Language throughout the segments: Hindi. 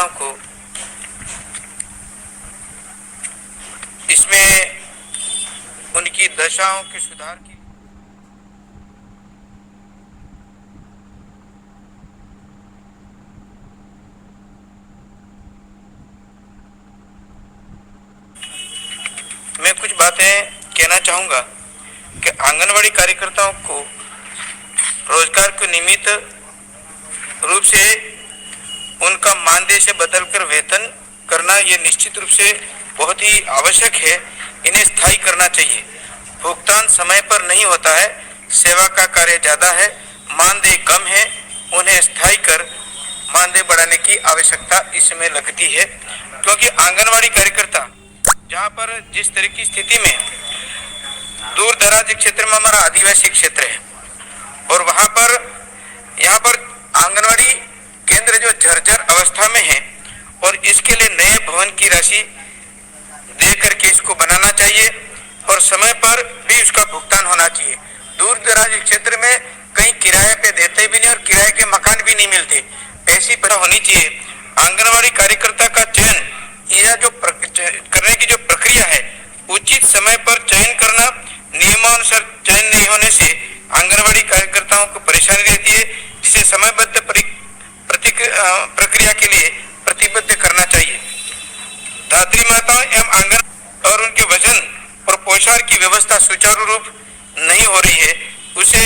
कार्यकर्ताओं को इसमें उनकी दशाओं के सुधार की मैं कुछ बातें कहना चाहूँगा कि आंगनवाड़ी कार्यकर्ताओं को रोजगार को नियमित रूप से उनका मानदेय से बदलकर वेतन करना ये निश्चित रूप से बहुत ही आवश्यक है। इन्हें स्थायी करना चाहिए। भुगतान समय पर नहीं होता है, सेवा का कार्य ज़्यादा है, मानदेय कम है, उन्हें स्थायी कर मानदेय बढ़ाने की आवश्यकता इसमें लगती है। क्योंकि आंगनवाड़ी कार्यकर्ता जहाँ पर जिस तरह की स्थिति में दूर दराज क्षेत्र में हमारा आदिवासी क्षेत्र है और वहाँ पर यहाँ पर आंगनवाड़ी केंद्र जो जर्जर अवस्था में है और इसके लिए नए भवन की राशि दे करके इसको बनाना चाहिए और समय पर भी उसका भुगतान होना चाहिए। दूर दराज क्षेत्र में कहीं किराए पे देते भी नहीं और किराए के मकान भी नहीं मिलते, ऐसी पता होनी चाहिए। आंगनवाड़ी कार्यकर्ता का चयन यह जो करने की जो प्रक्रिया है, उचित समय पर चयन करना, नियमानुसार चयन नहीं होने से आंगनवाड़ी कार्यकर्ताओं को परेशानी रहती है, जिसे समयबद्ध प्रक्रिया के लिए प्रतिबद्ध करना चाहिए। धात्री माताओं एवं आंगन और उनके वजन और पोषण की व्यवस्था सुचारू रूप नहीं हो रही है, उसे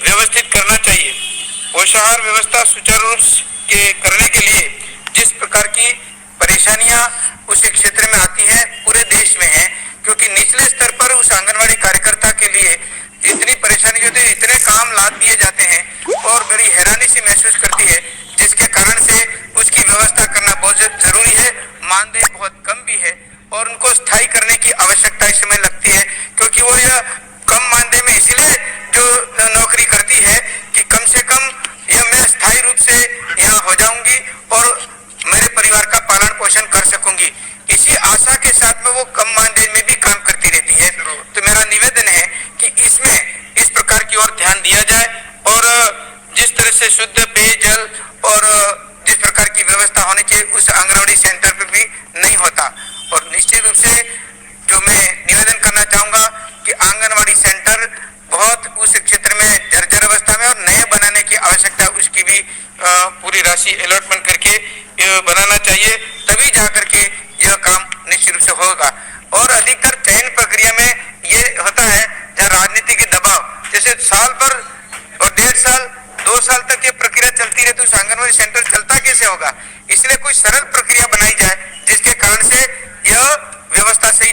व्यवस्थित करना चाहिए। पोषाहार व्यवस्था सुचारू रूप के करने के लिए जिस प्रकार की परेशानियां उस क्षेत्र में आती हैं, पूरे देश में है, क्योंकि निचले स्तर पर उस आंगनवाड़ी कार्यकर्ता के लिए इतनी परेशानी होती है, इतने काम लाद दिए जाते हैं और बड़ी हैरानी सी महसूस करती है, जिसके कारण से उसकी व्यवस्था करना बहुत जरूरी है। मानदेय बहुत कम भी है और उनको स्थायी करने की आवश्यकता इस समय लगती है, क्योंकि वो यह कम मानदेय में इसलिए जो नौकरी करती है कि कम से कम यह मैं स्थायी रूप से यहाँ हो जाऊंगी और मेरे परिवार का पालन पोषण कर सकूंगी। इसी आशा के साथ में वो कम मानदेय में भी काम करती रहती है। तो मेरा निवेदन है कि इसमें इस प्रकार की ओर ध्यान दिया जाए और जिस तरह से शुद्ध पेयजल और जिस प्रकार की व्यवस्था होनी चाहिए उस आंगनवाड़ी सेंटर पर भी नहीं होता। और निश्चित रूप से जो मैं निवेदन करना चाहूंगा कि आंगनवाड़ी सेंटर बहुत उस क्षेत्र में जर्जर अवस्था में और नए बनाने की आवश्यकता, उसकी भी पूरी राशि अलॉटमेंट करके बनाना चाहिए, तभी जा करके यह काम निश्चित रूप से होगा। और अधिकतर चयन प्रक्रिया में ये होता है जहाँ राजनीति के दबाव, जैसे साल भर और 1.5 साल 2 साल तक ये प्रक्रिया चलती रहे तो उस आंगनवाड़ी सेंटर चलता कैसे होगा। इसलिए कोई सरल प्रक्रिया बनाई जाए जिसके कारण से यह व्यवस्था सही